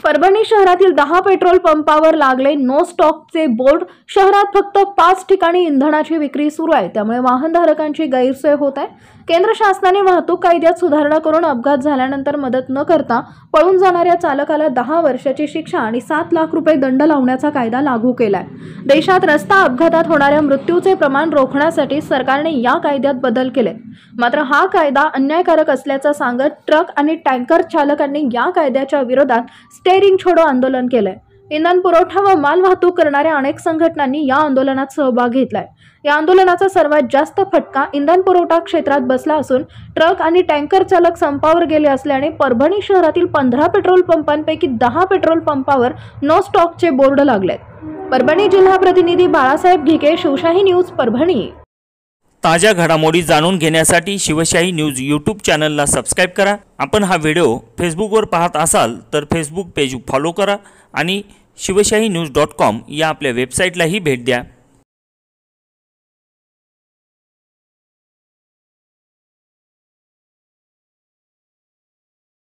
परभणी शहरातील 10 पेट्रोल पंपावर लागले नो स्टॉकचे बोर्ड। शहरात फक्त 5 ठिकाणी इंधनाची विक्री सुरू आहे, त्यामुळे वाहनधारकांची गैरसोय होत आहे। केंद्र शासनाने वाहतूक कायद्यात सुधारणा करून अपघात झाल्यानंतर मदत न करता पळून जाणाऱ्या चालकाला 10 वर्षाची शिक्षा आणि 7 लाख रुपये दंड लावण्याचा कायदा लागू केलाय। देशात रस्ता अपघातात होणाऱ्या मृत्यूचे प्रमाण रोखण्यासाठी सरकारने या कायद्यात बदल केले। मात्र हा कायदा अन्यायकारक असल्याचं सांगत ट्रक आणि टँकर चालकांनी या कायद्याच्या विरोधात स्टेरिंग छोडो आंदोलन केलंय। इंधन पुरवठा व माल वाहतूक करणाऱ्या अनेक संघटनांनी या आंदोलनात सहभाग घेतलाय। या आंदोलनाचा सर्वात जास्त फटका इंधन पुरवठा क्षेत्रात बसला असून ट्रक आणि टँकर चालक संपावर गेले असल्याने परभणी शहरातील 15 पेट्रोल पंपांपैकी 10 पेट्रोल पंपावर नो स्टॉकचे बोर्ड लागलेत। परभणी जिल्हा प्रतिनिधी बाळासाहेब घिके, शिवशाही न्यूज, परभणी। ताज्या घडामोडी जाणून घेण्यासाठी शिवशाही न्यूज यूट्यूब चॅनलला सबस्क्राइब करा। आपण हा व्हिडिओ फेसबुकवर पाहत असाल तर फेसबुक पेज फॉलो करा आणि शिवशाही न्यूज.com या आपल्या वेबसाईटलाही भेट द्या।